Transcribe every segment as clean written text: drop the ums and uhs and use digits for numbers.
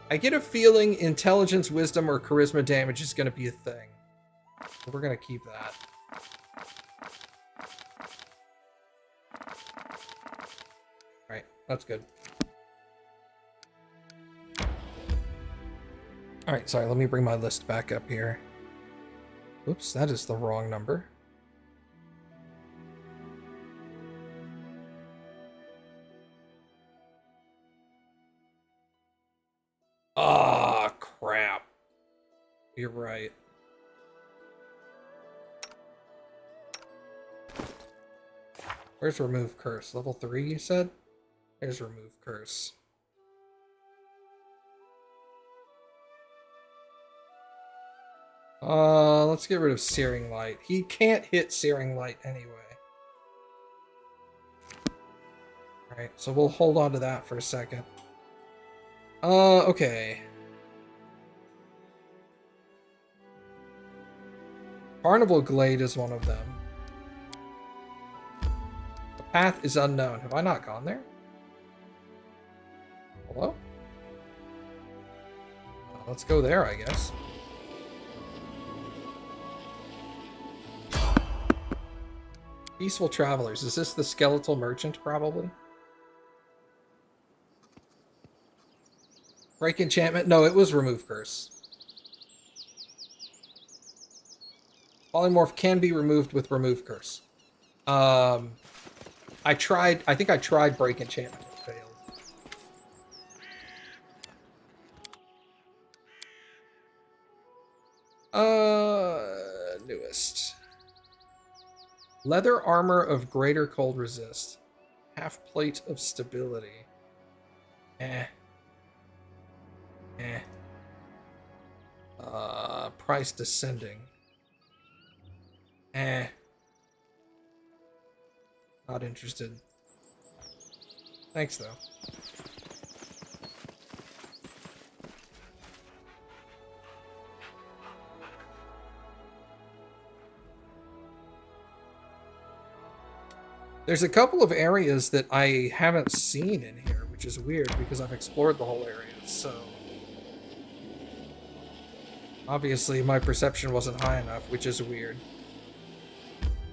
I get a feeling intelligence, wisdom, or charisma damage is going to be a thing. So we're going to keep that. Alright, that's good. Alright, sorry, let me bring my list back up here. Oops, that is the wrong number. Ah, crap. You're right. Where's Remove Curse? Level 3, you said? There's Remove Curse. Let's get rid of Searing Light. He can't hit Searing Light anyway. Alright, so we'll hold on to that for a second. Okay. Carnival Glade is one of them. The path is unknown. Have I not gone there? Hello? Let's go there, I guess. Peaceful Travelers. Is this the Skeletal Merchant, probably? Break Enchantment? No, it was Remove Curse. Polymorph can be removed with Remove Curse. I think I tried Break Enchantment. It failed. Newest. Leather Armor of Greater Cold Resist. Half Plate of Stability. Price Descending. Not interested. Thanks, though. There's a couple of areas that I haven't seen in here, which is weird because I've explored the whole area, so... Obviously, my perception wasn't high enough, which is weird.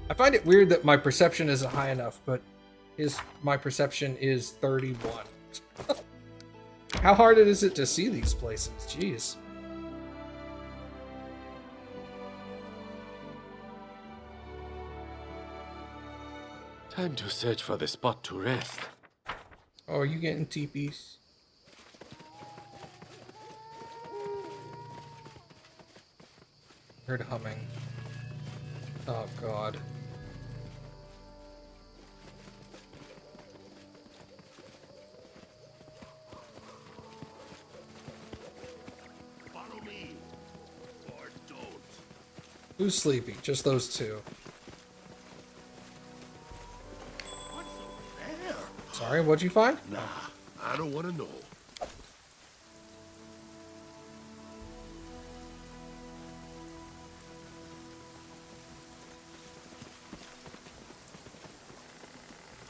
I find it weird that my perception isn't high enough, but my perception is 31. How hard is it to see these places? Jeez. Time to search for the spot to rest. Oh, are you getting teepees? Heard humming. Oh, God. Follow me, or don't. Who's sleepy? Just those two. What's over there? Sorry, what'd you find? Nah, I don't want to know.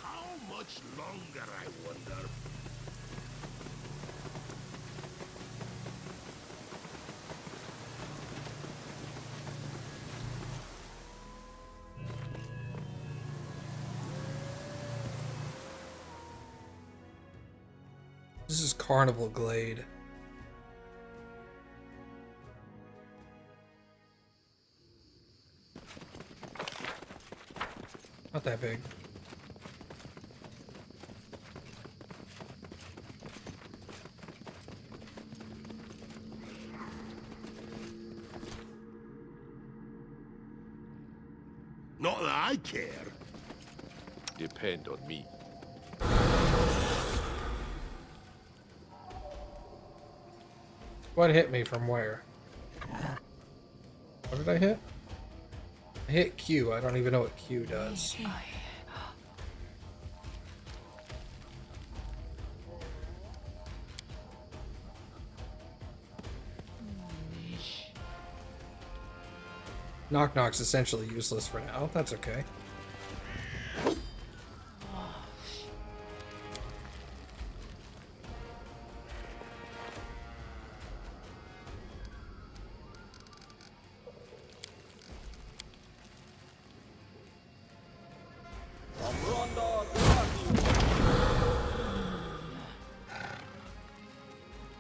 How much longer, I wonder? This is Carnival Glade. Not that big. Not that I care. Depend on me. What hit me from where? What did I hit? I hit Q. I don't even know what Q does. Nok-Nok's essentially useless for now. That's okay.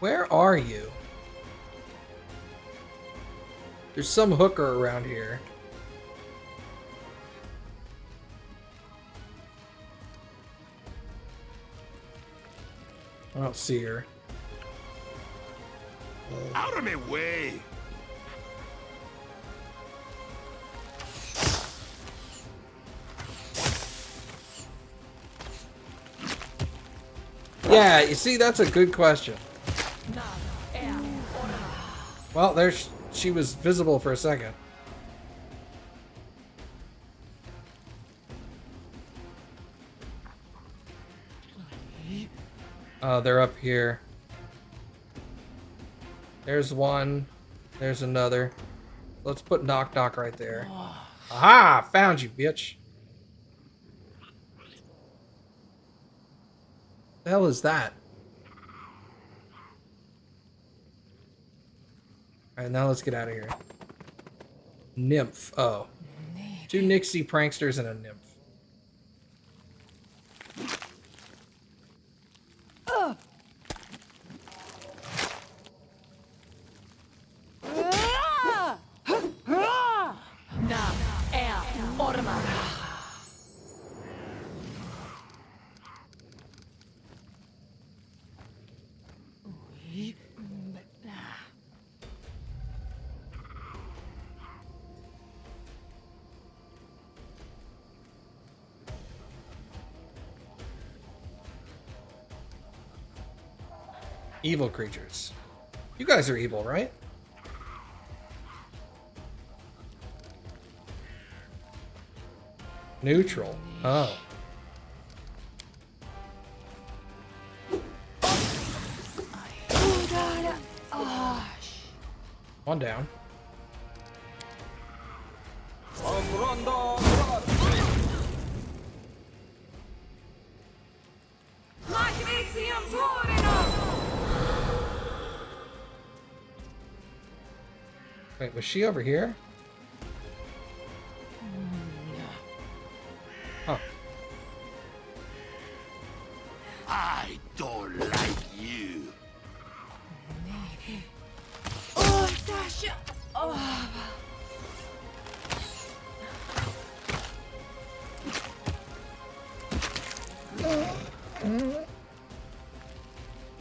Where are you? There's some hooker around here. I don't see her. Out of my way! Yeah, you see, that's a good question. Well, there's she was visible for a second. They're up here. There's one. There's another. Let's put Nok-Nok right there. Aha! Found you, bitch. The hell is that? Alright, now let's get out of here. Nymph. Oh. 2 Nixie pranksters and a nymph. Evil creatures. You guys are evil, right? Neutral. Oh. One down. Wait, was she over here? Huh. I don't like you.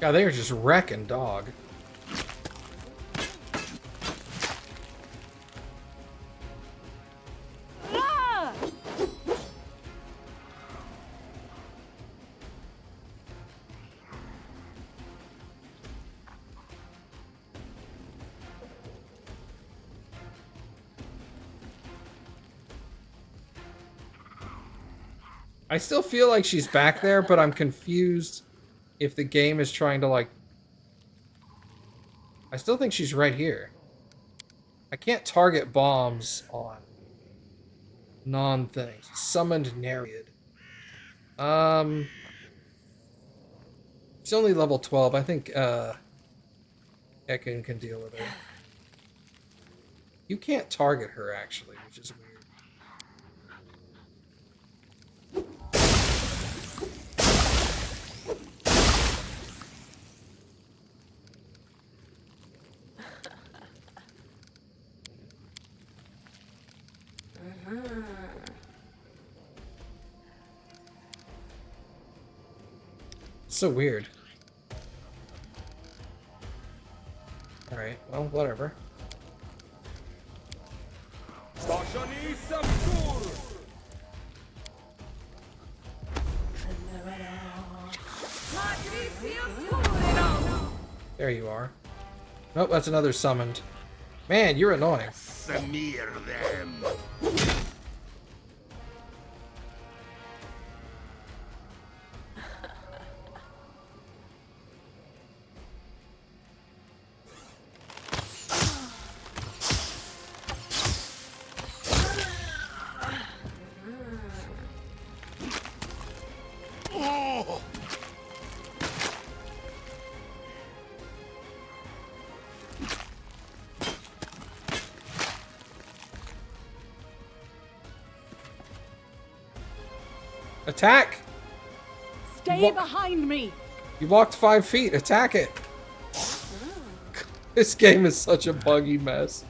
God, they are just wrecking dog. I still feel like she's back there, but I'm confused if the game is trying to, like... I still think she's right here. I can't target bombs on non-things. Summoned Nereid. She's only level 12. I think, Ekin can deal with her. You can't target her, actually, which is weird. So weird. Alright, well, whatever. There you are. Nope, that's another summoned. Man, you're annoying. Smear them. Attack! Stay behind me. You walked 5 feet. Attack it. This game is such a buggy mess.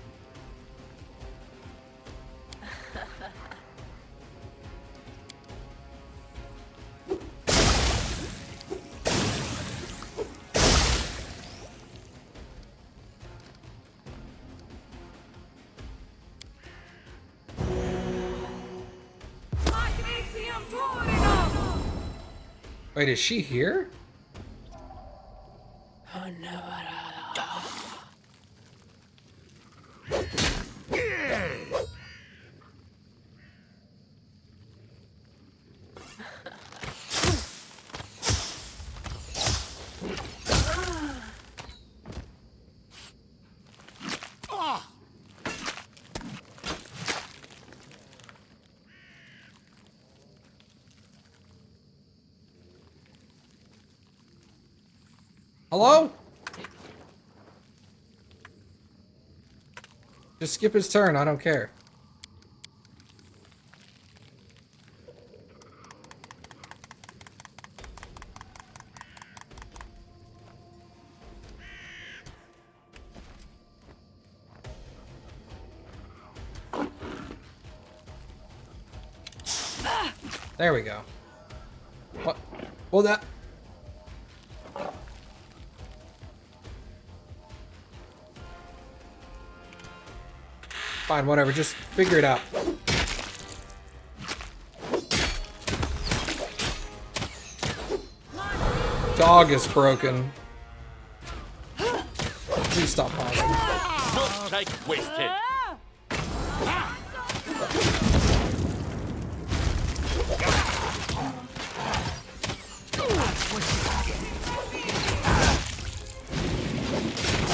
Wait, is she here? Hello? Just skip his turn, I don't care. There we go. What? Well, that... Fine, whatever, just figure it out. Dog is broken. Please stop pausing. No strike wasted.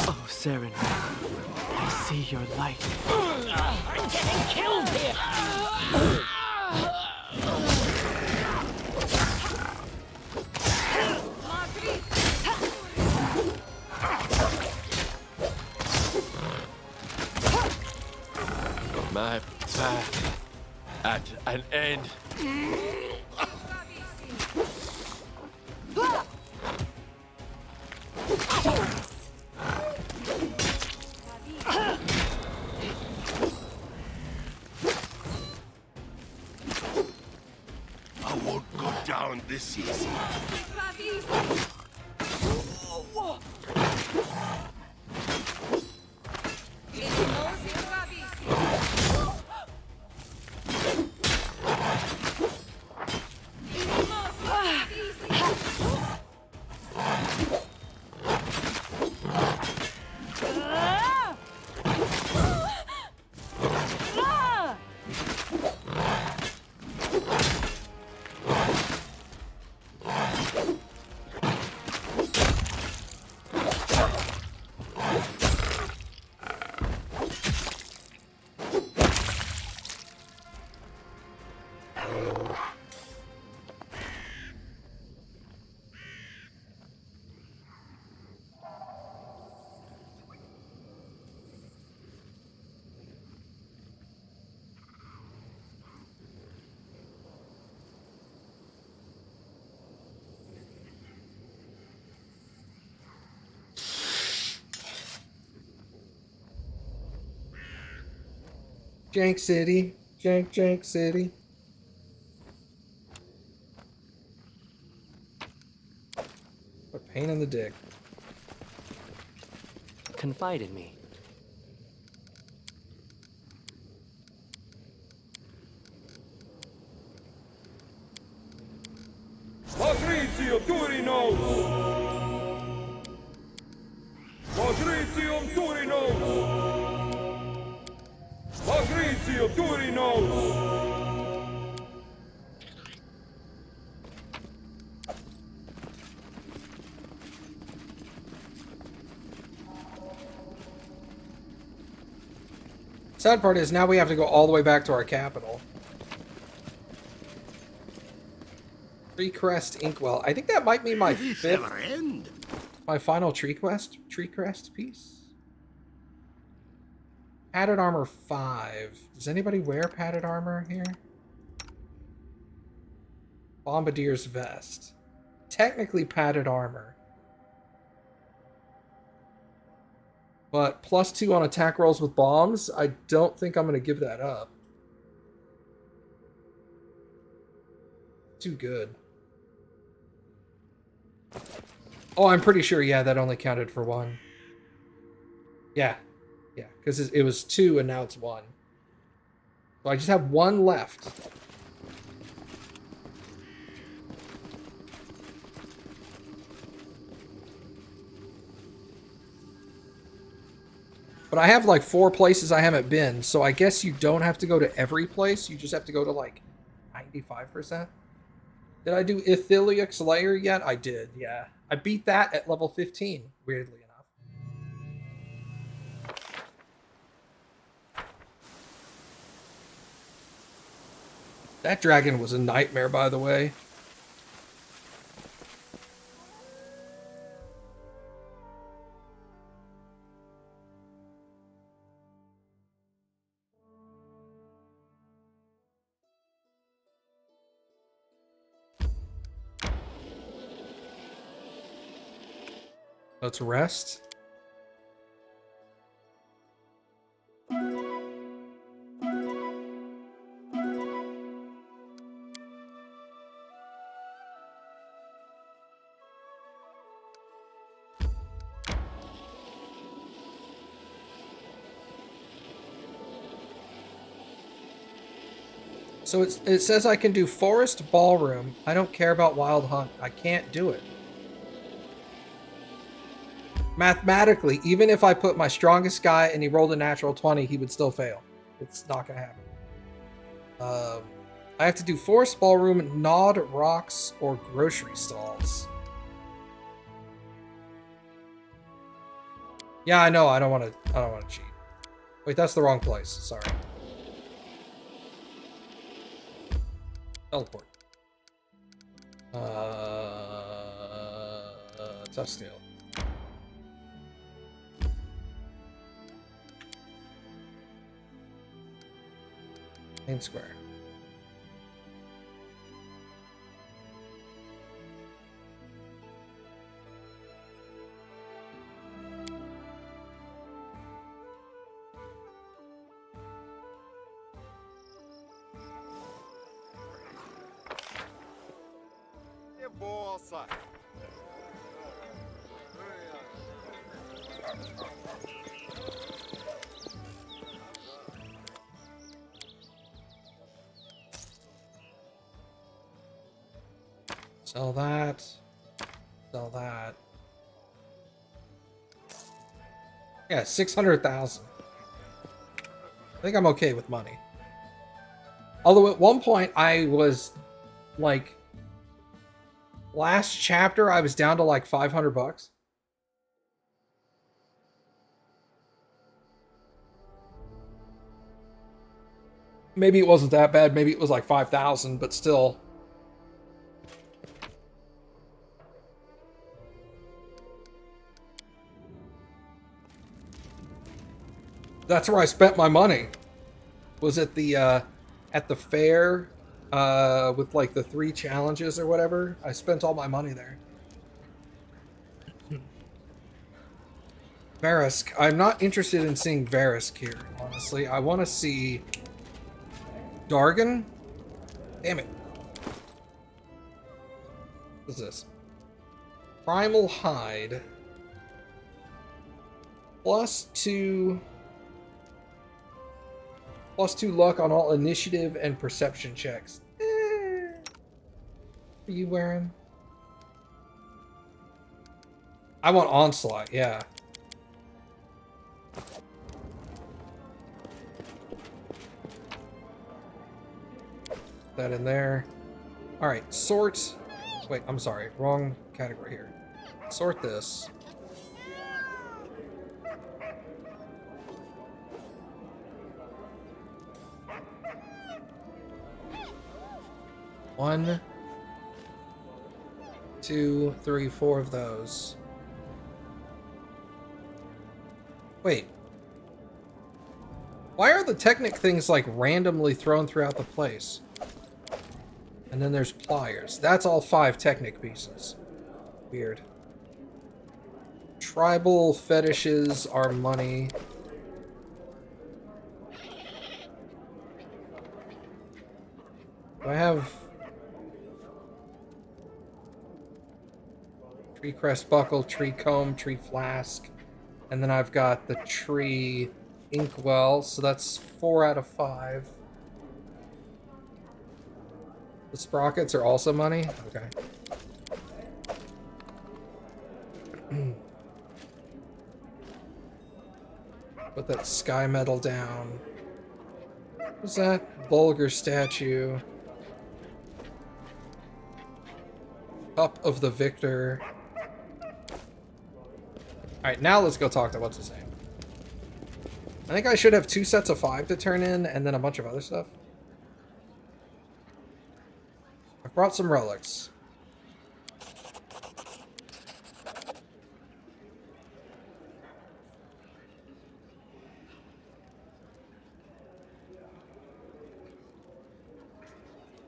Oh, Saren, I see your light. I'm getting killed here! My path at an end. I won't go down this easy. Jank City. Jank City. What pain in the dick. Confide in me. Patricium Turinos! Patricium Turinos! Patricium Turinos! Sad part is now we have to go all the way back to our capital. Tree Crest Inkwell. I think that might be my This fifth, never end. my final tree crest piece. Padded armor 5. Does anybody wear padded armor here? Bombardier's vest. Technically padded armor. But +2 on attack rolls with bombs, I don't think I'm going to give that up. Too good. Oh, I'm pretty sure, yeah, that only counted for 1. Yeah. Yeah, because it was 2 and now it's 1. So I just have 1 left. But I have like 4 places I haven't been, so I guess you don't have to go to every place. You just have to go to like 95%. Did I do Ithiliac's Lair yet? I did, yeah. I beat that at level 15, weirdly enough. That dragon was a nightmare, by the way. Let's rest. So it says I can do Forest Ballroom. I don't care about Wild Hunt. I can't do it. Mathematically, even if I put my strongest guy and he rolled a natural 20, he would still fail. It's not going to happen. I have to do Forest Ballroom, Gnawed Rocks, or Grocery Stalls. Yeah, I know. I don't want to cheat. Wait, that's the wrong place. Sorry. Teleport. Tough scale. Main square. Sell that. Sell that. Yeah, 600,000. I think I'm okay with money. Although at one point I was like, last chapter I was down to like 500 bucks. Maybe it wasn't that bad. Maybe it was like 5,000, but still. That's where I spent my money. Was at the fair with like the 3 challenges or whatever. I spent all my money there. Verisk. I'm not interested in seeing Verisk here, honestly. I want to see Dargon. Damn it. What's this? Primal Hide. +2 luck on all initiative and perception checks. Are you wearing? I want Onslaught, yeah. That in there. Alright, sort. Wait, I'm sorry. Wrong category here. Sort this. One, 2, 3, 4 of those. Wait. Why are the Technic things like randomly thrown throughout the place? And then there's pliers. That's all 5 Technic pieces. Weird. Tribal fetishes are money. Do I have tree crest buckle, tree comb, tree flask, and then I've got the tree inkwell, so that's 4 out of 5. The sprockets are also money? Okay. Put that sky metal down. What's that? Vulgar statue. Cup of the Victor. Alright, now let's go talk to what's his name. I think I should have 2 sets of 5 to turn in, and then a bunch of other stuff. I've brought some relics.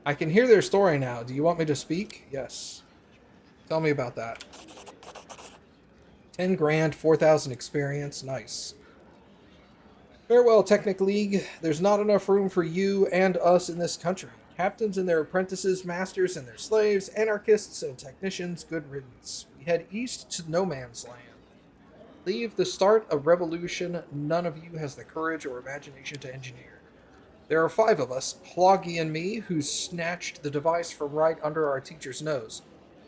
I can hear their story now. Do you want me to speak? Yes. Tell me about that. 10 grand, 4,000 experience. Nice. Farewell, Technic League. There's not enough room for you and us in this country. Captains and their apprentices, masters and their slaves, anarchists and technicians, good riddance. We head east to no man's land. Leave the start a revolution none of you has the courage or imagination to engineer. There are 5 of us, Hloggy and me, who snatched the device from right under our teacher's nose.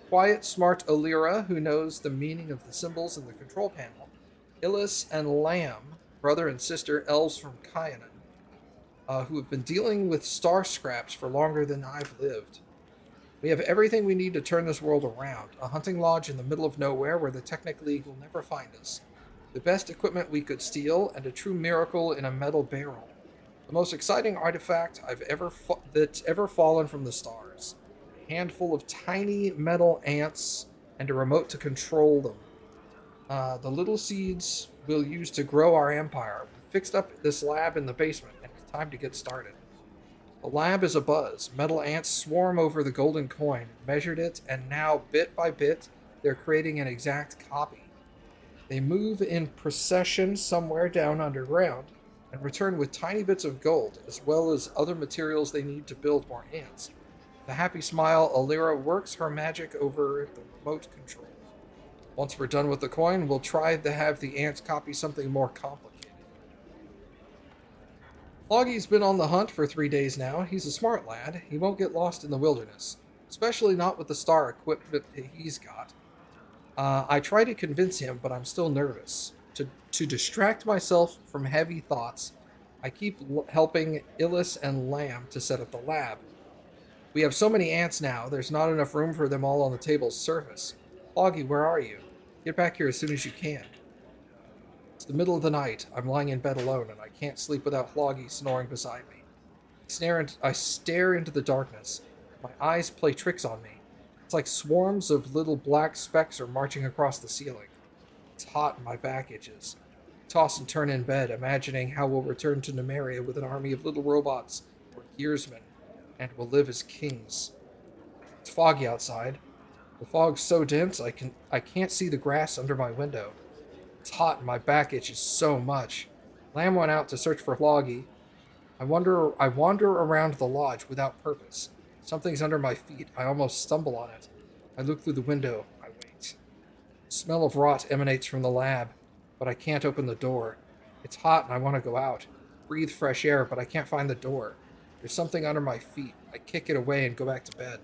Quiet, smart Alira, who knows the meaning of the symbols in the control panel. Illis and Lamb, brother and sister elves from Kyanan, who have been dealing with star scraps for longer than I've lived. We have everything we need to turn this world around. A hunting lodge in the middle of nowhere where the Technic League will never find us. The best equipment we could steal, and a true miracle in a metal barrel. The most exciting artifact that's ever fallen from the stars. A handful of tiny metal ants and a remote to control them. The little seeds we'll use to grow our empire. We fixed up this lab in the basement, and it's time to get started. The lab is abuzz. Metal ants swarm over the golden coin, measured it, and now, bit by bit, they're creating an exact copy. They move in procession somewhere down underground, and return with tiny bits of gold, as well as other materials they need to build more ants. With a happy smile, Alira works her magic over the remote control. Once we're done with the coin, we'll try to have the ants copy something more complicated. Loggy's been on the hunt for 3 days now. He's a smart lad. He won't get lost in the wilderness, especially not with the star equipment he's got. I try to convince him, but I'm still nervous. To distract myself from heavy thoughts, I keep helping Illis and Lamb to set up the lab. We have so many ants now, there's not enough room for them all on the table's surface. Loggy, where are you? Get back here as soon as you can. It's the middle of the night. I'm lying in bed alone, and I can't sleep without Hloggy snoring beside me. I stare into the darkness. My eyes play tricks on me. It's like swarms of little black specks are marching across the ceiling. It's hot and my back itches. I toss and turn in bed, imagining how we'll return to Numeria with an army of little robots or gearsmen, and will live as kings. It's foggy outside. The fog's so dense I can't see the grass under my window. It's hot and my back itches so much. Lamb went out to search for Hloggy. I wander around the lodge without purpose. Something's under my feet. I almost stumble on it. I look through the window. I wait. The smell of rot emanates from the lab, but I can't open the door. It's hot and I want to go out. Breathe fresh air, but I can't find the door. There's something under my feet. I kick it away and go back to bed.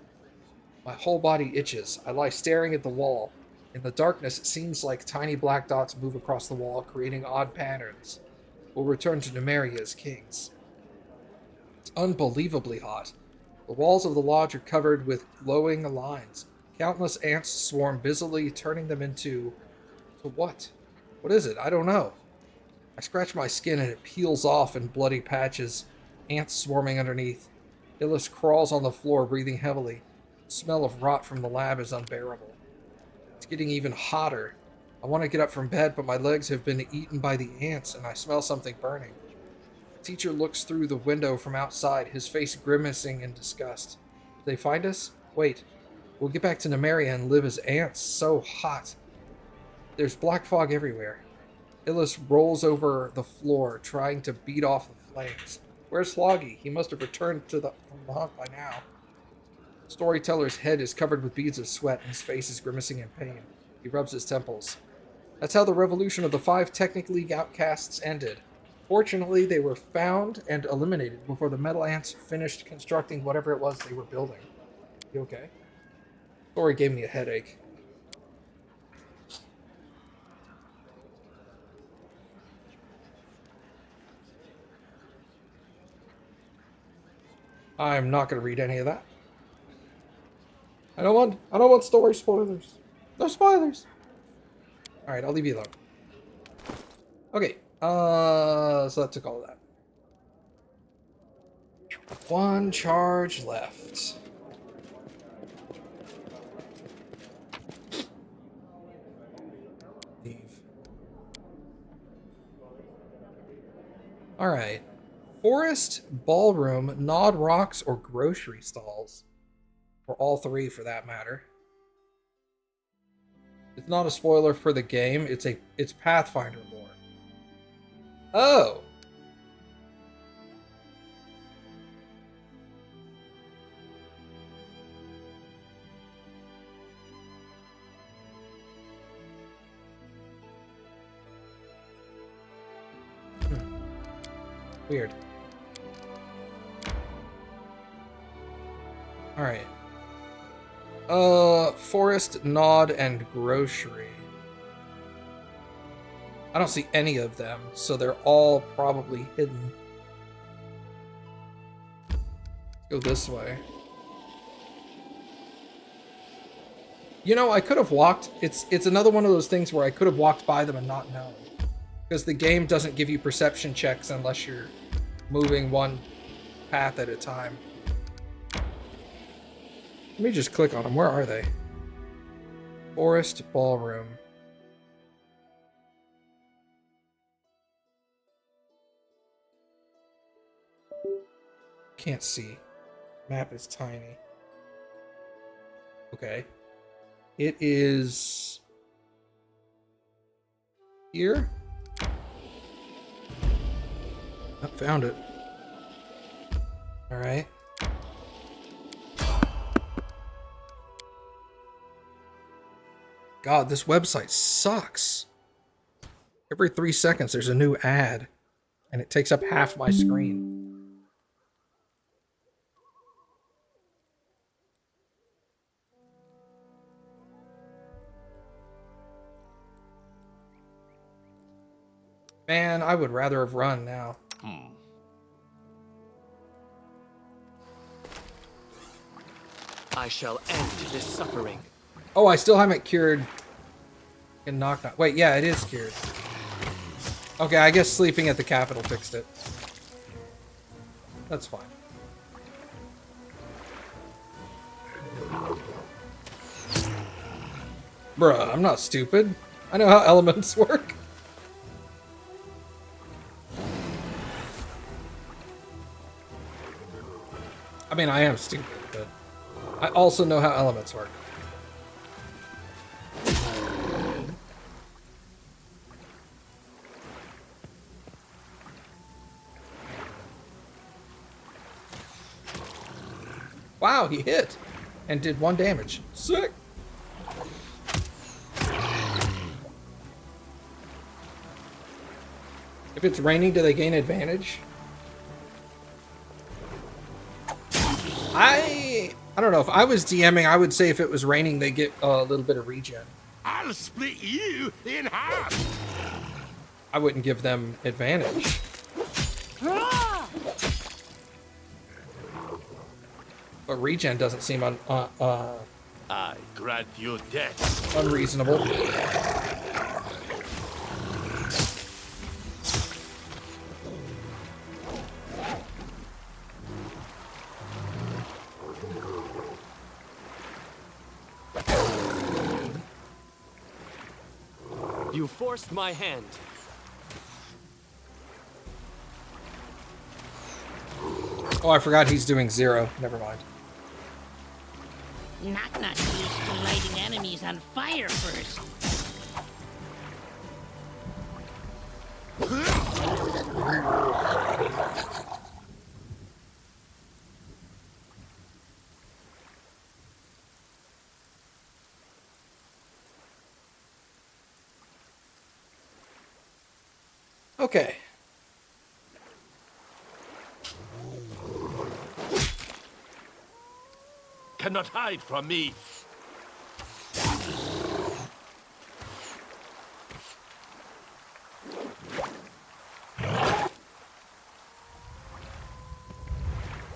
My whole body itches. I lie staring at the wall. In the darkness, it seems like tiny black dots move across the wall, creating odd patterns. We'll return to Numeria as kings. It's unbelievably hot. The walls of the lodge are covered with glowing lines. Countless ants swarm busily, turning them into... To what? What is it? I don't know. I scratch my skin and it peels off in bloody patches. Ants swarming underneath. Illis crawls on the floor, breathing heavily. The smell of rot from the lab is unbearable. It's getting even hotter. I want to get up from bed, but my legs have been eaten by the ants, and I smell something burning. The teacher looks through the window from outside, his face grimacing in disgust. Did they find us? Wait. We'll get back to Numeria and live as ants. So hot. There's black fog everywhere. Illis rolls over the floor, trying to beat off the flames. Where's Sloggy? He must have returned from the hunt by now. Storyteller's head is covered with beads of sweat, and his face is grimacing in pain. He rubs his temples. That's how the revolution of the 5 Technic League outcasts ended. Fortunately, they were found and eliminated before the Metal Ants finished constructing whatever it was they were building. You okay? Story gave me a headache. I'm not going to read any of that. I don't want story spoilers. No spoilers. All right, I'll leave you alone. Okay. So that took all of that. 1 charge left. Leave. All right. Forest, ballroom, gnawed rocks, or grocery stalls. Or all 3 for that matter. It's not a spoiler for the game, it's Pathfinder lore. Oh! Weird. Alright. Forest, gnawed, and grocery. I don't see any of them, so they're all probably hidden. Go this way. You know, I could have walked... It's another one of those things where I could have walked by them and not known. Because the game doesn't give you perception checks unless you're moving one path at a time. Let me just click on them. Where are they? Forest, ballroom. Can't see. Map is tiny. Okay. It is here. I found it. All right. God, this website sucks. Every 3 seconds there's a new ad, and it takes up half my screen. Man, I would rather have run now. I shall end this suffering. Oh, I still haven't cured in Nok-Nok. Wait, yeah, it is cured. Okay, I guess sleeping at the Capitol fixed it. That's fine. Bruh, I'm not stupid. I know how elements work. I mean, I am stupid, but I also know how elements work. Wow, he hit and did 1 damage. Sick. If it's raining, do they gain advantage? I don't know. If I was DMing, I would say if it was raining, they get a little bit of regen. I'll split you in half. I wouldn't give them advantage. But regen doesn't seem I grant you death. unreasonable. You forced my hand. Oh, I forgot he's doing 0. Never mind. Nok-Nok used to lighting enemies on fire first. Okay. Cannot hide from me.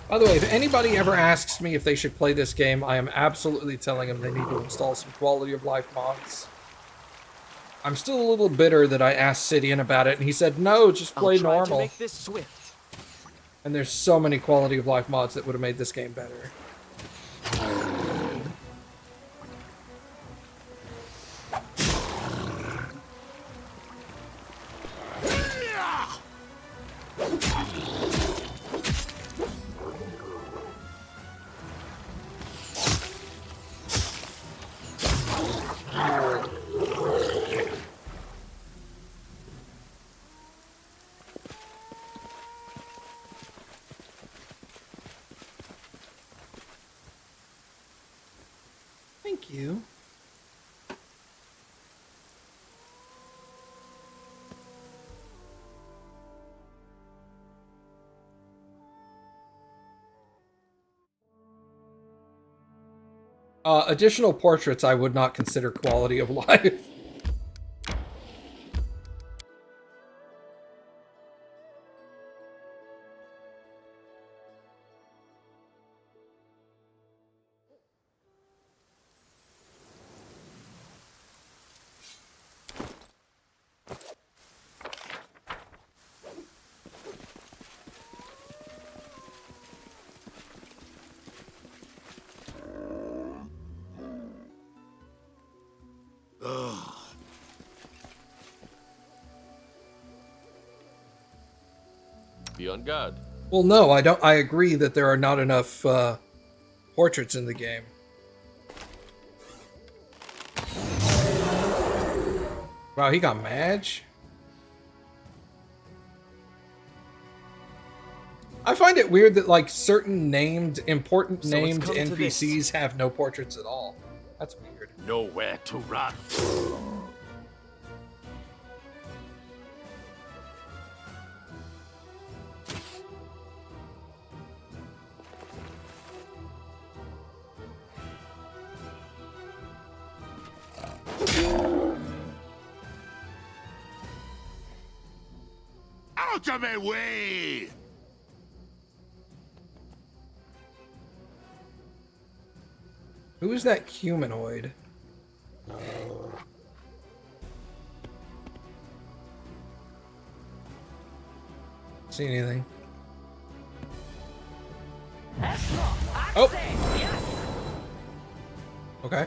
By the way, if anybody ever asks me if they should play this game, I am absolutely telling them they need to install some quality of life mods. I'm still a little bitter that I asked Sidian about it, and he said, no, just play I'll try normal. to make this swift. And there's so many quality of life mods that would have made this game better. Thank you. Additional portraits I would not consider quality of life. Be on guard. Well, no, I don't. I agree that there are not enough portraits in the game. Wow, he got Madge? I find it weird that, like, certain important So it's named come to this. NPCs have no portraits at all. That's weird. Nowhere to run. Out of my way! Who is that humanoid? See anything? Oh! Okay.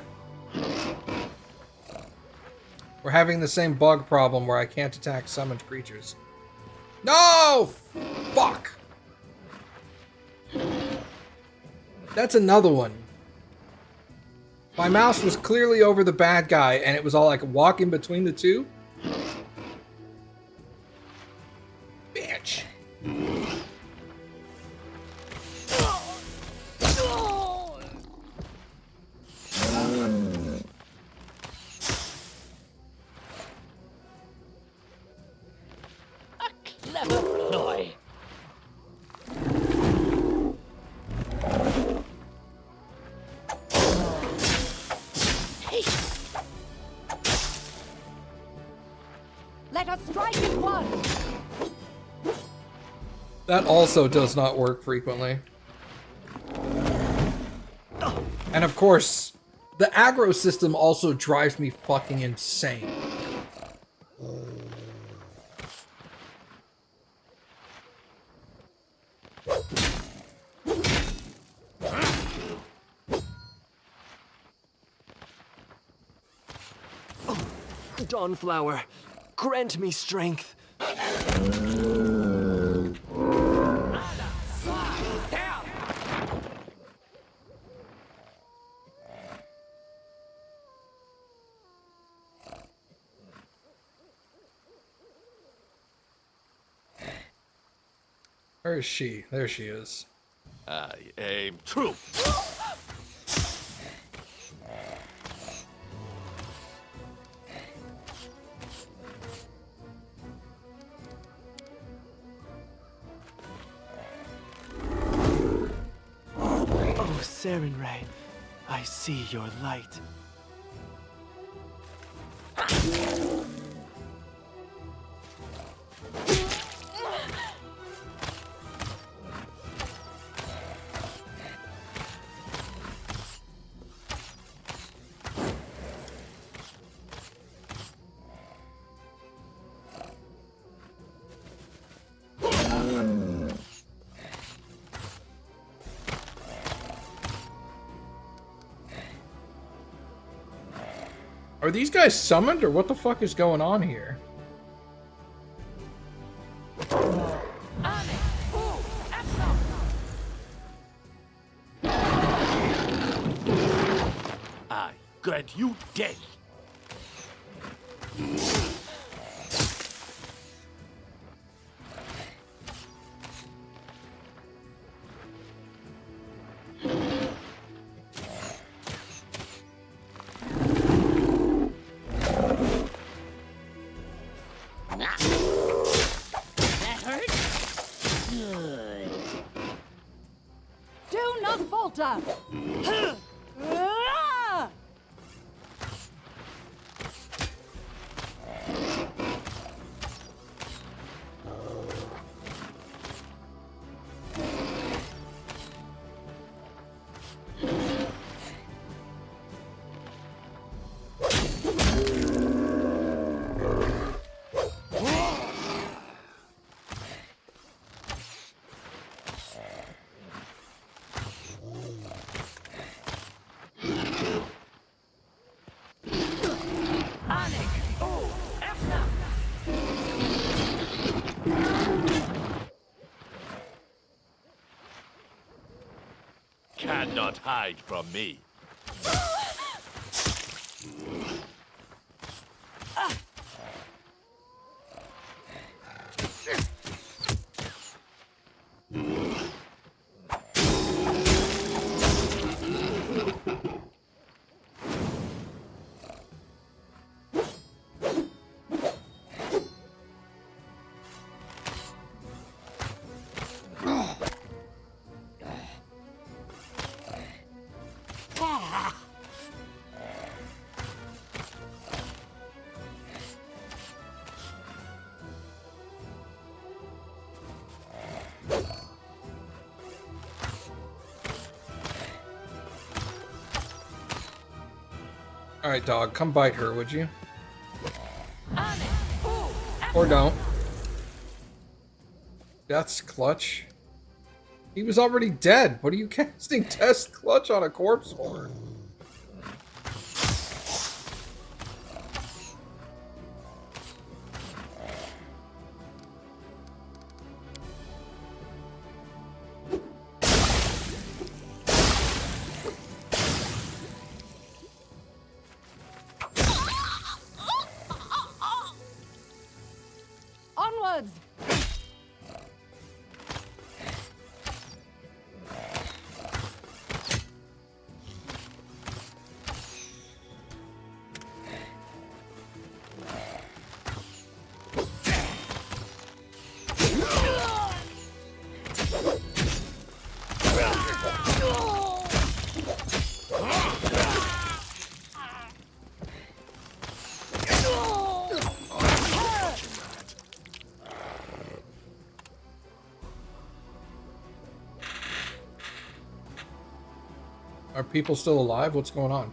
We're having the same bug problem where I can't attack summoned creatures. No! Fuck! That's another one. My mouse was clearly over the bad guy, and it was all like walking between the two. Bitch. Clever ploy. Hey. Let us strike as one. That also does not work frequently. And of course, the aggro system also drives me fucking insane. Dawnflower, grant me strength. Where is she? There she is. I aim true. Oh, Sarenrae, I see your light. Are these guys summoned, or what the fuck is going on here? I grant you death. That hurt? Good. Do not falter! Ah! Cannot hide from me. Alright, dog, come bite her, would you? Or don't. That's clutch. He was already dead. What are you casting test clutch on a corpse for? Onwards! Are people still alive? What's going on?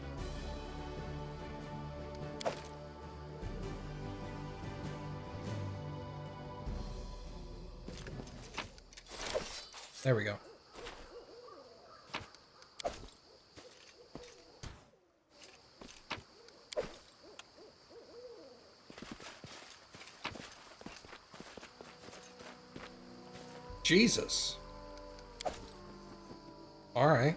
There we go. Jesus. All right.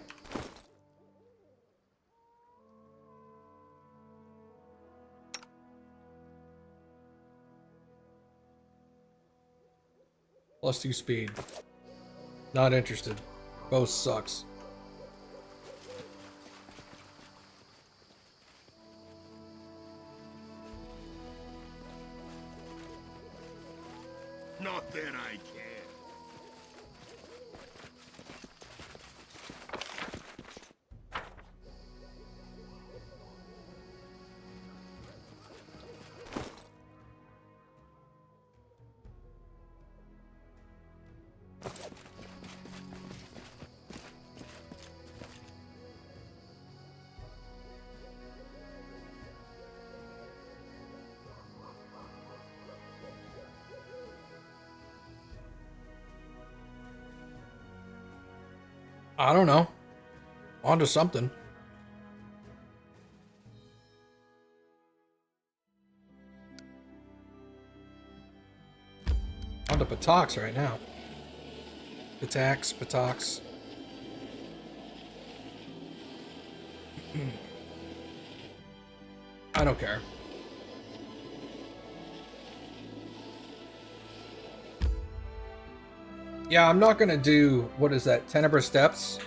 +2 speed. Not interested. Both sucks. Not that I care. I don't know. On to something. On to Patox right now. Patox. I don't care. Yeah, I'm not gonna do, what is that, Tenebra Steps?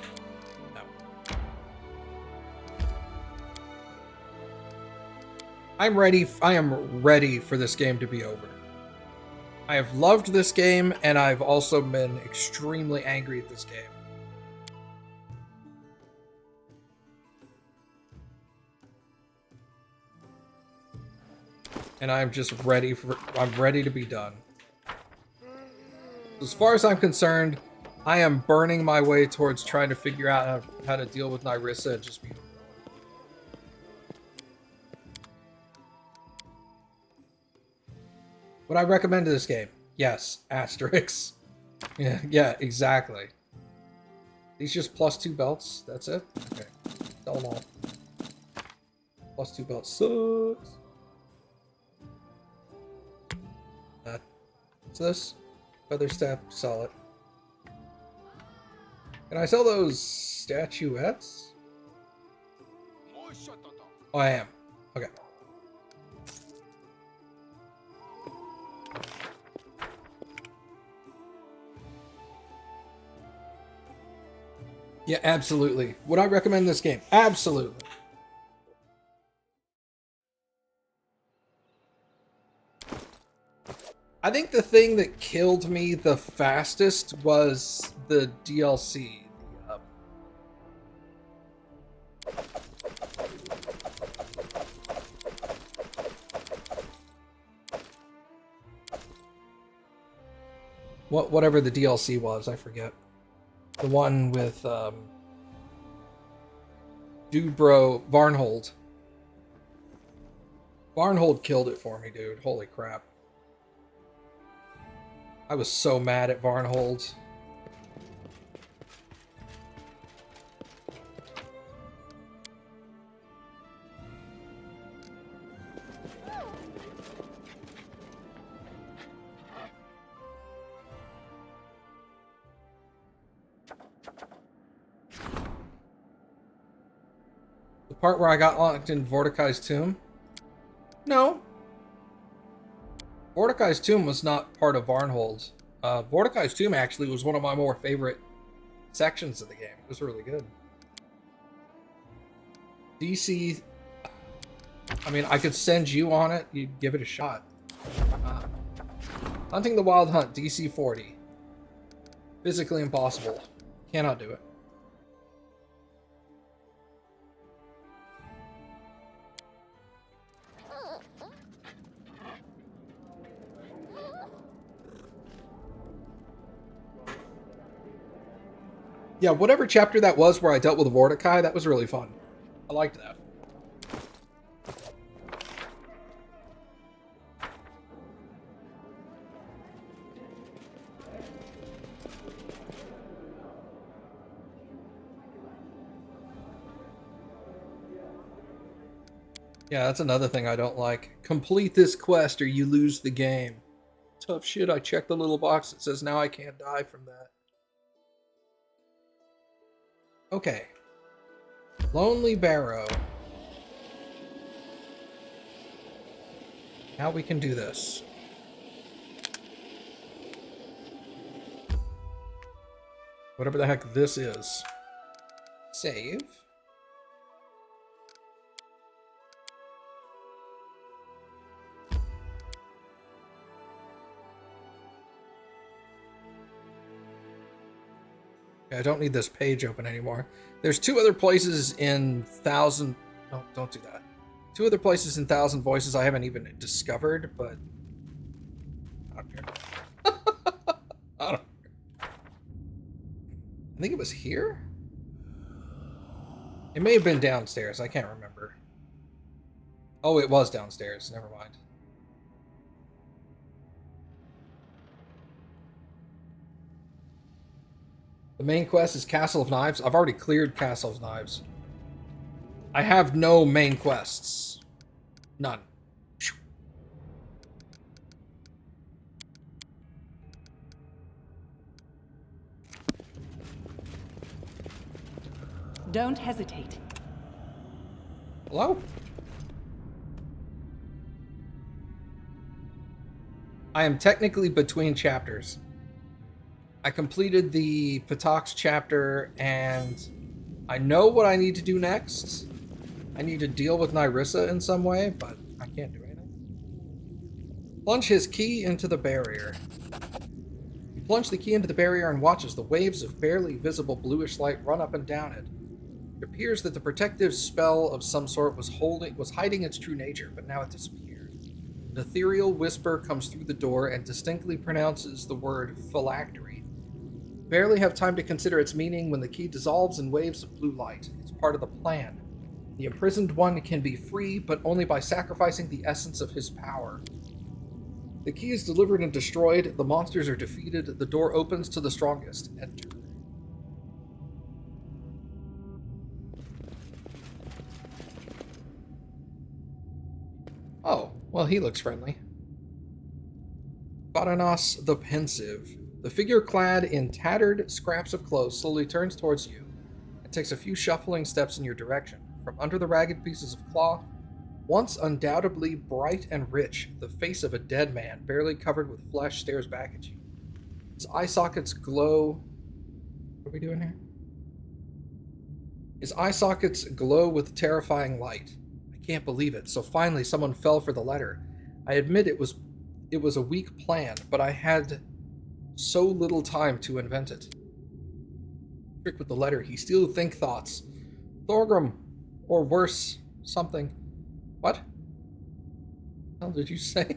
No. I am ready for this game to be over. I have loved this game, and I've also been extremely angry at this game. And I'm just ready to be done. As far as I'm concerned, I am burning my way towards trying to figure out how to deal with Nyrissa and just be... Would I recommend this game? Yes. Asterisk. Yeah, exactly. These just +2 belts? That's it? Okay. Sell them all. +2 belts sucks. What's this? Feather step, solid. Can I sell those statuettes? Oh, I am. Okay. Yeah, absolutely. Would I recommend this game? Absolutely. I think the thing that killed me the fastest was the DLC. Whatever the DLC was, I forget. The one with Dude Bro Varnhold. Varnhold killed it for me, dude. Holy crap. I was so mad at Varnhold. The part where I got locked in Vorticai's tomb? No. Vorticai's tomb was not part of Varnhold. Vorticai's tomb actually was one of my more favorite sections of the game. It was really good. DC... I mean, I could send you on it. You'd give it a shot. Hunting the Wild Hunt, DC 40. Physically impossible. Cannot do it. Yeah, whatever chapter that was where I dealt with Vorticai, that was really fun. I liked that. Yeah, that's another thing I don't like. Complete this quest or you lose the game. Tough shit, I checked the little box that says now I can't die from that. Okay. Lonely Barrow. Now we can do this. Whatever the heck this is. Save. Okay, I don't need this page open anymore. There's two other places in Thousand... No, don't do that. Two other places in Thousand Voices I haven't even discovered, but... I don't care. I don't care. I think it was here? It may have been downstairs. I can't remember. Oh, it was downstairs. Never mind. The main quest is Castle of Knives. I've already cleared Castle of Knives. I have no main quests. None. Don't hesitate. Hello? I am technically between chapters. I completed the Patox chapter, and I know what I need to do next. I need to deal with Nyrissa in some way, but I can't do anything. Plunge his key into the barrier. He plunged the key into the barrier and watches the waves of barely visible bluish light run up and down it. It appears that the protective spell of some sort was hiding its true nature, but now it disappeared. An ethereal whisper comes through the door and distinctly pronounces the word phylactery. Barely have time to consider its meaning when the key dissolves in waves of blue light. It's part of the plan. The imprisoned one can be free, but only by sacrificing the essence of his power. The key is delivered and destroyed, the monsters are defeated, the door opens to the strongest. Enter. Oh, well, he looks friendly. Varanos the Pensive. The figure clad in tattered scraps of clothes slowly turns towards you and takes a few shuffling steps in your direction. From under the ragged pieces of cloth, once undoubtedly bright and rich, the face of a dead man, barely covered with flesh, stares back at you. His eye sockets glow... What are we doing here? His eye sockets glow with terrifying light. I can't believe it. So finally someone fell for the letter. I admit it was a weak plan, but I had so little time to invent it. Trick with the letter, he still think thoughts. Thorgrim, or worse, something. What? What did you say?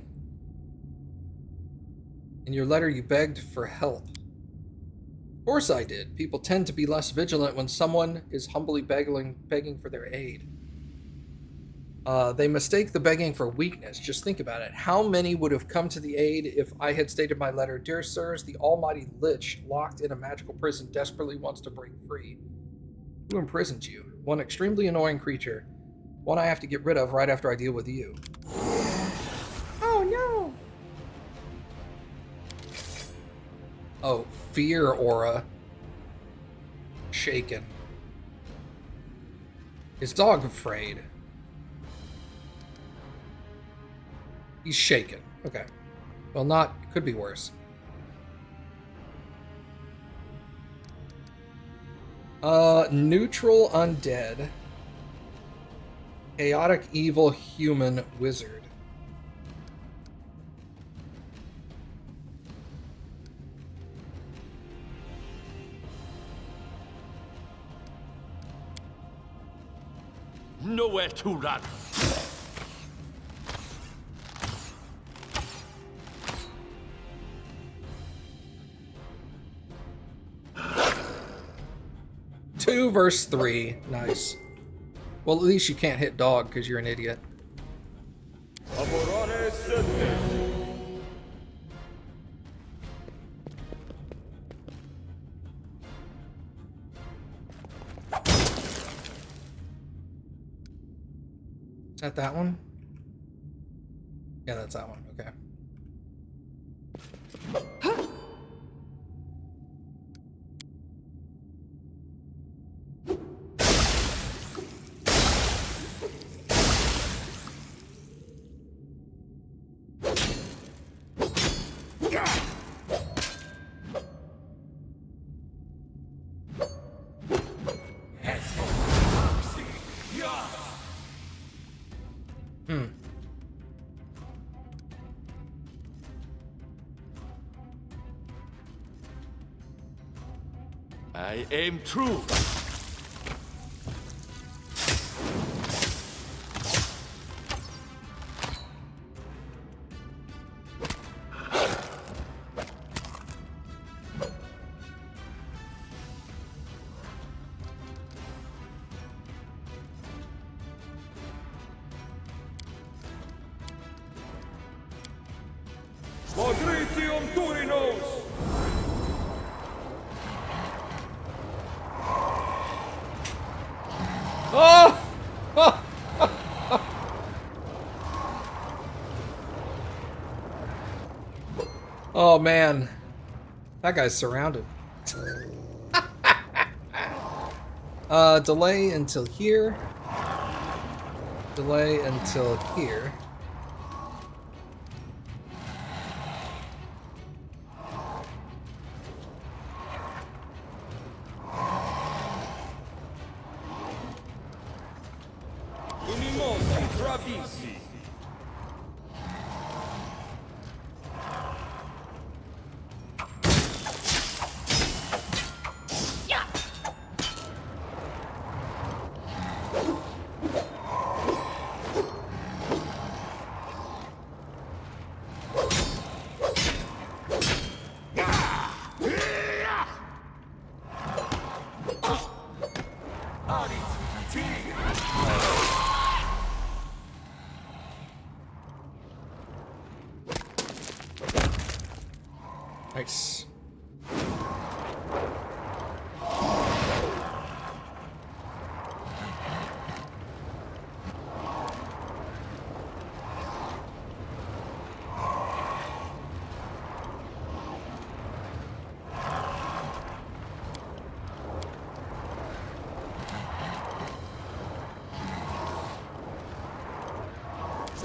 In your letter you begged for help. Of course I did. People tend to be less vigilant when someone is humbly begging for their aid. They mistake the begging for weakness. Just think about it. How many would have come to the aid if I had stated my letter, Dear sirs, the almighty Lich, locked in a magical prison, desperately wants to break free. Who imprisoned you? One extremely annoying creature. One I have to get rid of right after I deal with you. Oh no! Oh, fear aura. Shaken. Is dog afraid? He's shaken. Okay. Well, not... Could be worse. Neutral undead. Chaotic evil human wizard. Nowhere to run. Two versus 3. Nice. Well, at least you can't hit dog because you're an idiot. Lavorare sette. Is that that one? Yeah, that's that one. Okay. Hmm. I aim true. Magritium Turinos! Oh! Oh! Oh man, that guy's surrounded. Delay until here. Delay until here. Unimosi Travisi! Nice.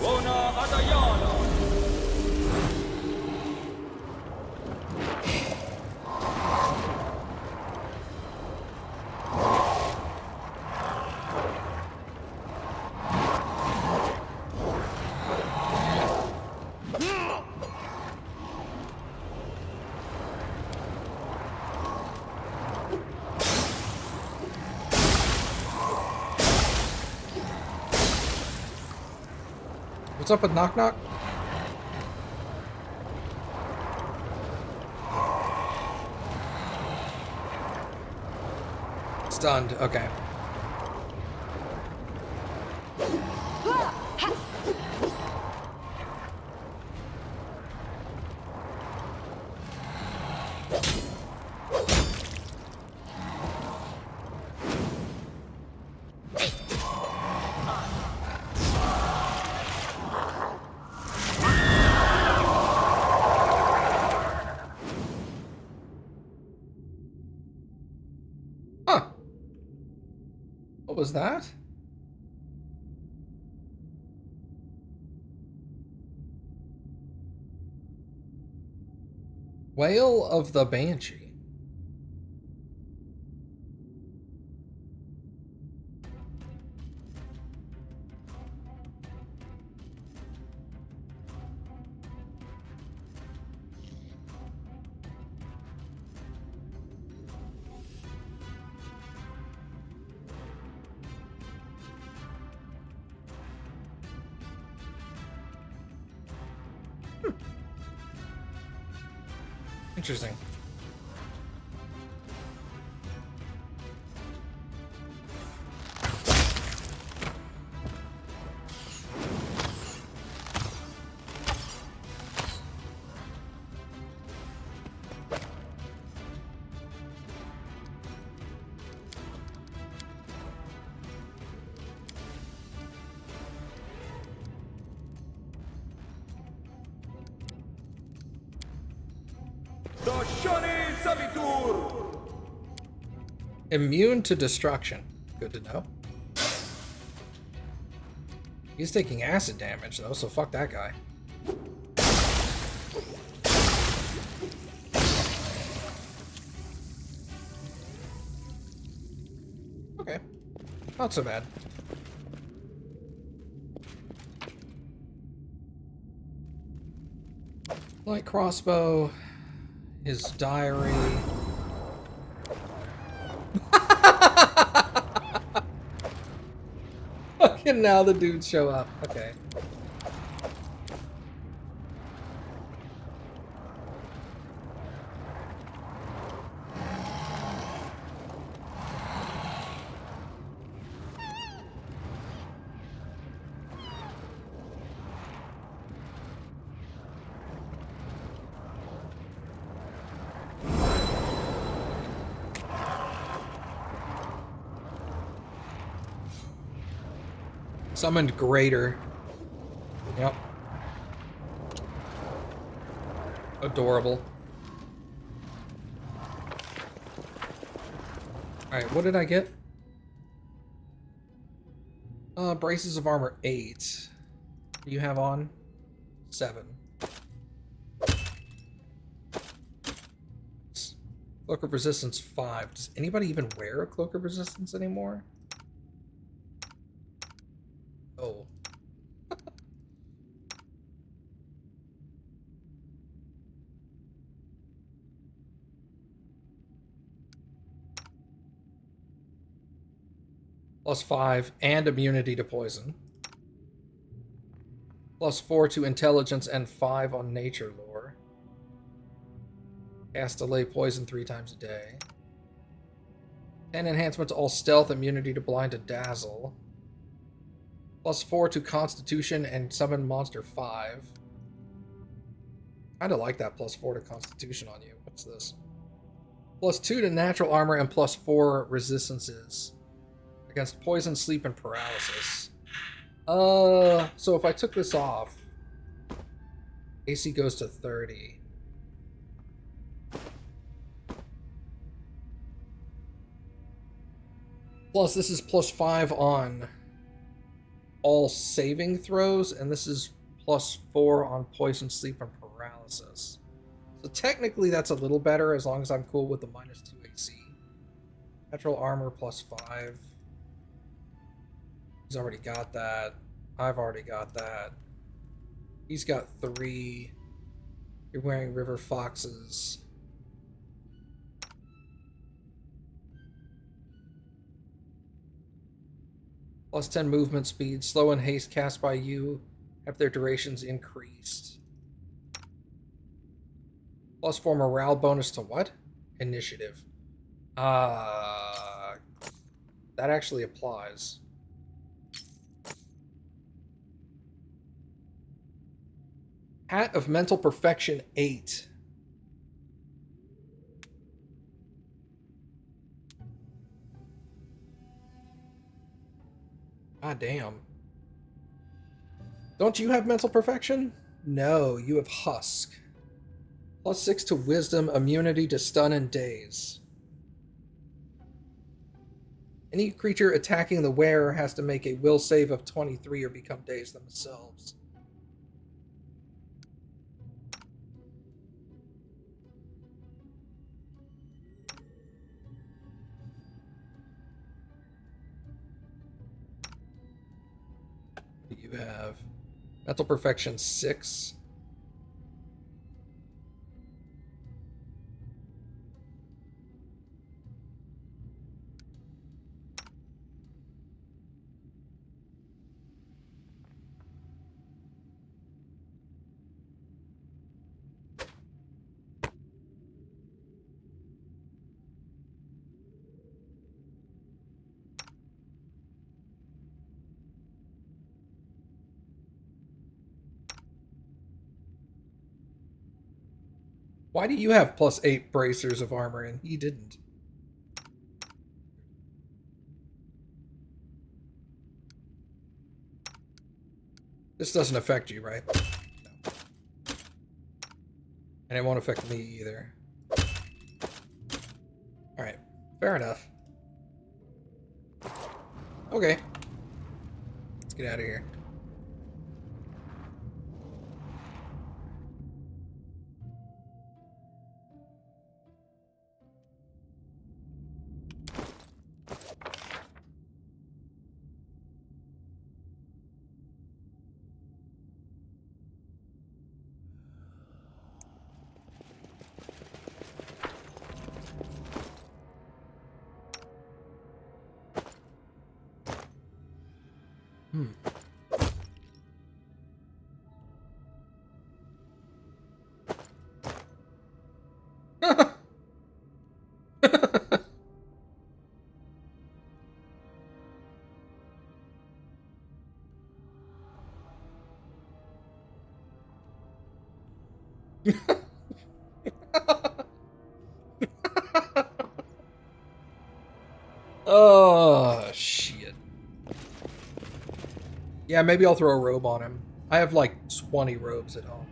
Lona Adayana! What's up with Nok-Nok? Stunned. Okay. Huh. What was that? Wail of the Banshee. Interesting. Dashani Savitur! Immune to destruction. Good to know. He's taking acid damage though, so fuck that guy. Okay. Not so bad. Light crossbow. His diary. Okay, now the dudes show up. Okay. Summoned Greater. Yep. Adorable. Alright, what did I get? Braces of armor 8. Do you have on? 7. Cloak of Resistance 5. Does anybody even wear a Cloak of Resistance anymore? Oh. +5 and immunity to poison. +4 to intelligence and 5 on nature lore. Cast delay poison 3 times a day. 10 enhancement to all stealth, immunity to blind and dazzle. +4 to constitution and summon monster 5. Kinda like that +4 to constitution on you. What's this? +2 to natural armor and +4 resistances against poison, sleep, and paralysis. So if I took this off, AC goes to 30. Plus, this is +5 on all saving throws, and this is +4 on poison, sleep, and paralysis. So technically that's a little better as long as I'm cool with the -2 AC. Natural armor +5. He's already got that. I've already got that. He's got 3. You're wearing River Foxes. +10 movement speed. Slow and haste cast by you have their durations increased. +4 morale bonus to what? Initiative. That actually applies. Hat of Mental Perfection 8. God damn. Don't you have Mental Perfection? No, you have Husk. +6 to Wisdom, immunity to stun and daze. Any creature attacking the wearer has to make a will save of 23 or become dazed themselves. You have Mental Perfection 6. Why do you have +8 bracers of armor and he didn't? This doesn't affect you, right? No. And it won't affect me either. Alright, fair enough. Okay. Let's get out of here. Oh, shit. Yeah, maybe I'll throw a robe on him. I have like 20 robes at home.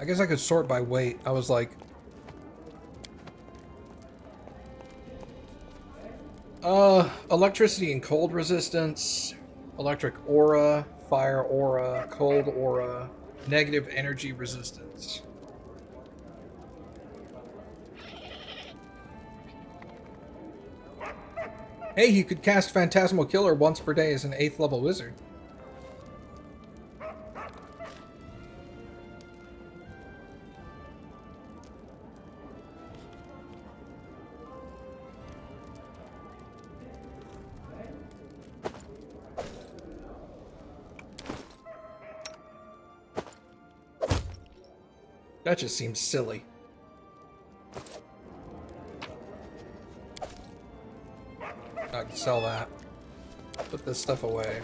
I guess I could sort by weight. I was like... electricity and cold resistance, electric aura, fire aura, cold aura, negative energy resistance. Hey, you could cast Phantasmal Killer once per day as an 8th level wizard. That just seems silly. I can sell that. Put this stuff away.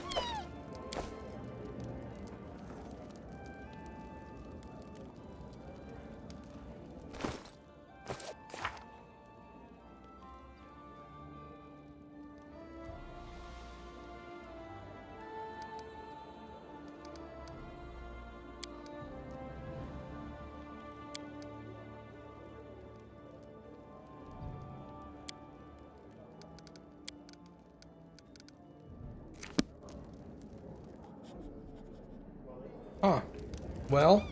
Huh. Well,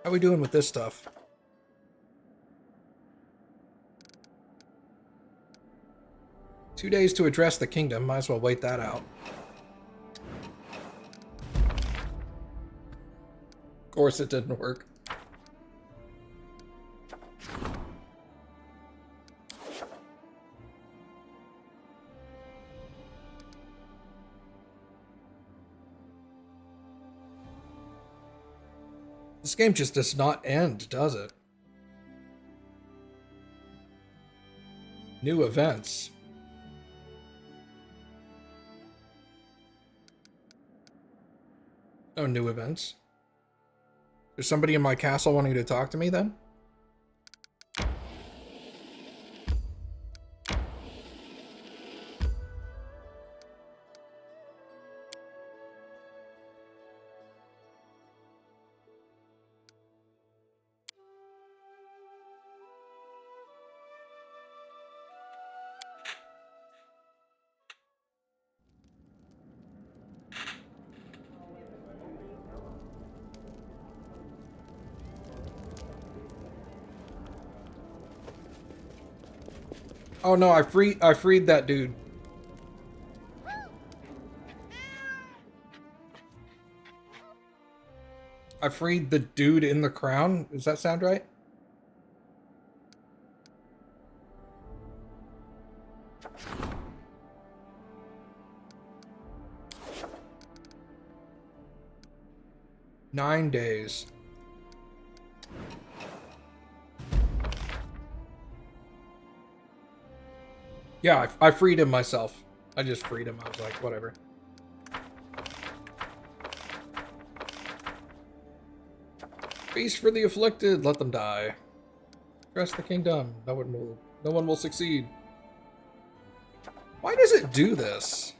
how we doing with this stuff? Two days to address the kingdom. Might as well wait that out. Of course it didn't work. This game just does not end, does it? New events. No new events. There's somebody in my castle wanting to talk to me then? Oh no, I freed that dude. I freed the dude in the crown. Does that sound right? 9 days. Yeah, I freed him myself. I just freed him. I was like, whatever. Feast for the afflicted. Let them die. Trust the kingdom. No one will succeed. Why does it do this?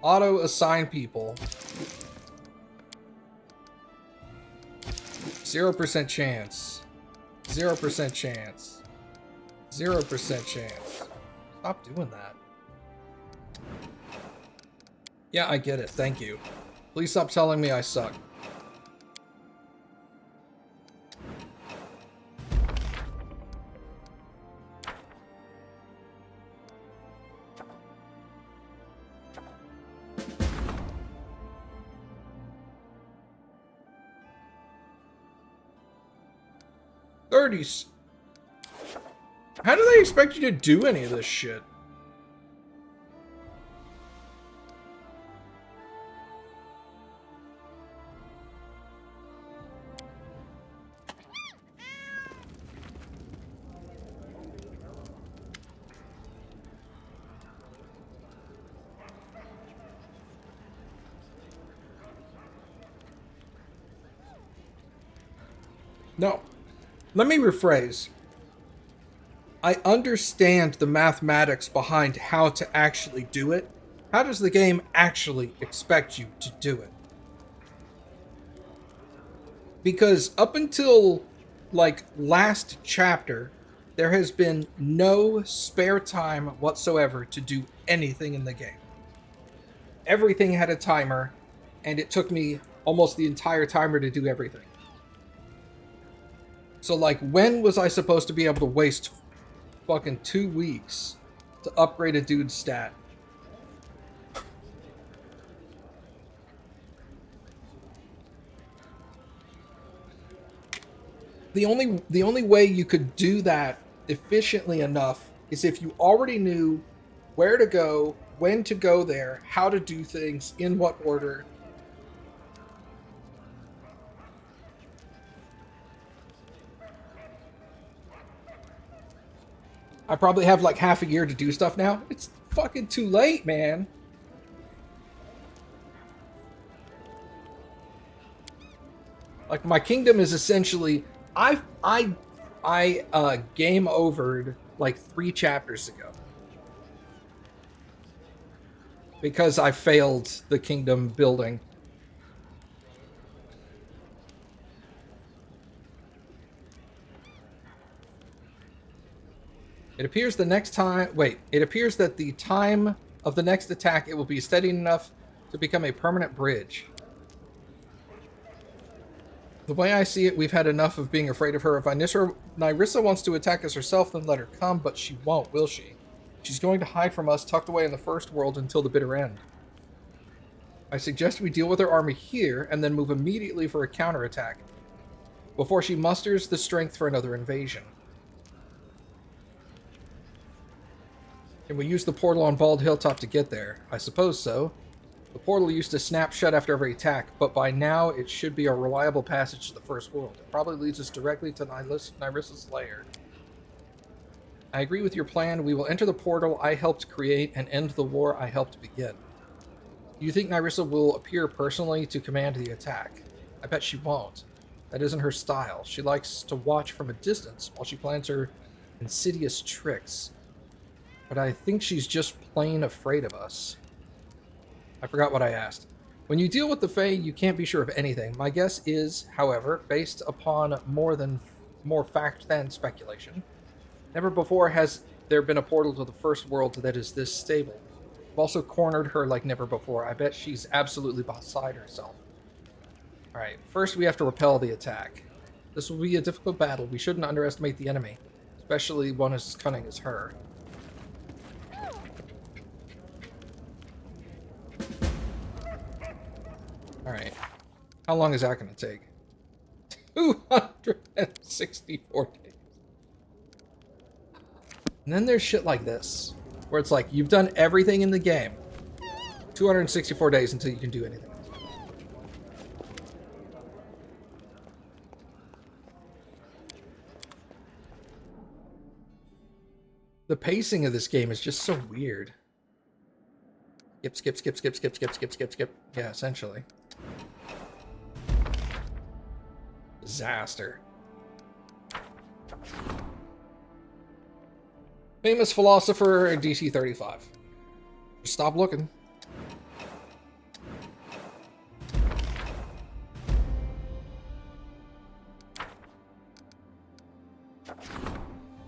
Auto assign people. 0% chance. 0% chance. 0% chance. Stop doing that. Yeah, I get it. Thank you. Please stop telling me I suck. How do they expect you to do any of this shit? No. Let me rephrase. I understand the mathematics behind how to actually do it. How does the game actually expect you to do it? Because up until, like, last chapter, there has been no spare time whatsoever to do anything in the game. Everything had a timer, and it took me almost the entire timer to do everything. So, like, when was I supposed to be able to waste fucking 2 weeks to upgrade a dude's stat? The only way you could do that efficiently enough is if you already knew where to go, when to go there, how to do things, in what order. I probably have like half a year to do stuff now. It's fucking too late, man. Like, my kingdom is essentially... I game overed like 3 chapters ago. Because I failed the kingdom building. It appears the next time... Wait. It appears that the time of the next attack, it will be steady enough to become a permanent bridge. The way I see it, we've had enough of being afraid of her. If Nyrissa wants to attack us herself, then let her come, but she won't, will she? She's going to hide from us, tucked away in the first world until the bitter end. I suggest we deal with her army here, and then move immediately for a counterattack, before she musters the strength for another invasion. Can we use the portal on Bald Hilltop to get there? I suppose so. The portal used to snap shut after every attack, but by now it should be a reliable passage to the first world. It probably leads us directly to Nyrissa's lair. I agree with your plan. We will enter the portal I helped create and end the war I helped begin. Do you think Nyrissa will appear personally to command the attack? I bet she won't. That isn't her style. She likes to watch from a distance while she plans her insidious tricks. But I think she's just plain afraid of us. I forgot what I asked. When you deal with the Fae, you can't be sure of anything. My guess is, however, based upon more fact than speculation. Never before has there been a portal to the first world that is this stable. I've also cornered her like never before. I bet she's absolutely beside herself. Alright, first we have to repel the attack. This will be a difficult battle. We shouldn't underestimate the enemy, especially one as cunning as her. Alright. How long is that going to take? 264 days. And then there's shit like this, where it's like, you've done everything in the game. 264 days until you can do anything. The pacing of this game is just so weird. Skip. Yeah, essentially. Disaster. Famous philosopher, DC 35. Just stop looking.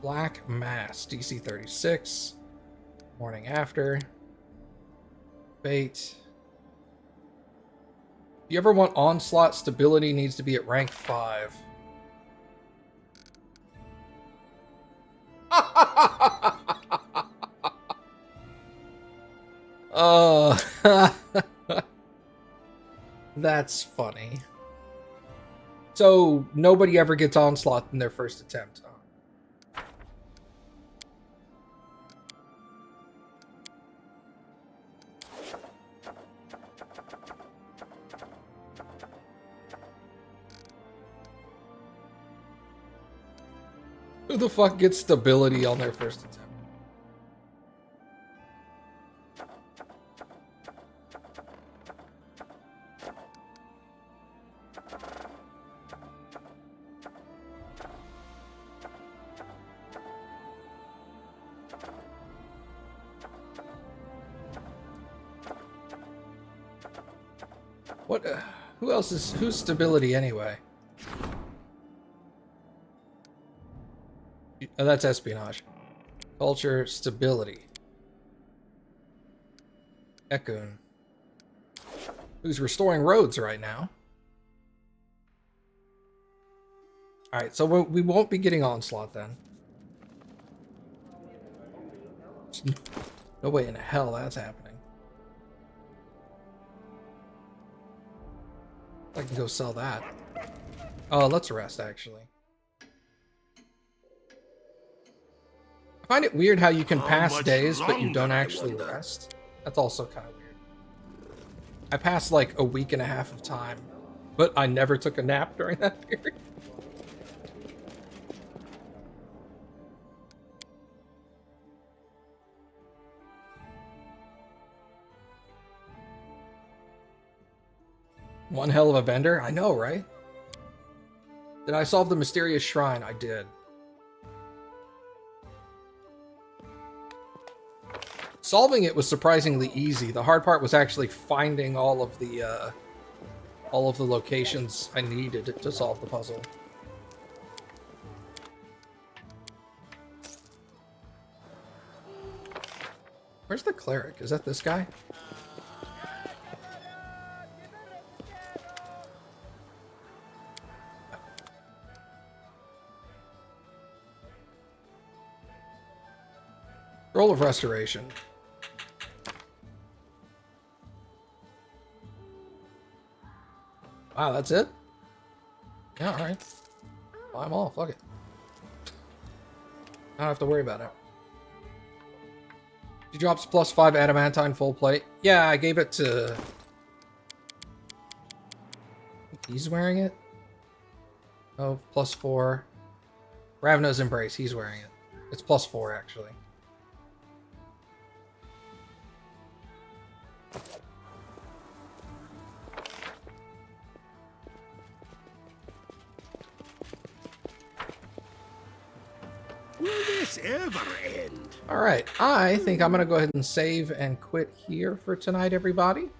Black Mass, DC 36. Morning After. Fate. If you ever want Onslaught, stability needs to be at rank 5. Oh, that's funny. So nobody ever gets Onslaught in their first attempt. Who the fuck gets stability on their first attempt? What? Who else is... Who's stability anyway? Oh, that's espionage. Culture, stability. Ekun. Who's restoring roads right now. Alright, so we won't be getting Onslaught then. No way in hell that's happening. I can go sell that. Oh, let's rest, actually. I find it weird how you can pass days, but you don't actually rest. That's also kind of weird. I passed like a week and a half of time, but I never took a nap during that period. One hell of a bender? I know, right? Did I solve the mysterious shrine? I did. Solving it was surprisingly easy. The hard part was actually finding all of the locations I needed to solve the puzzle. Where's the cleric? Is that this guy? Roll of Restoration. Wow, that's it? Yeah, alright. Buy them all, fuck it. I don't have to worry about it. She drops +5 adamantine full plate. Yeah, I gave it to... He's wearing it? Oh, +4. Ravna's Embrace, he's wearing it. It's +4, actually. Will this ever end? Alright, I think I'm going to go ahead and save and quit here for tonight, everybody.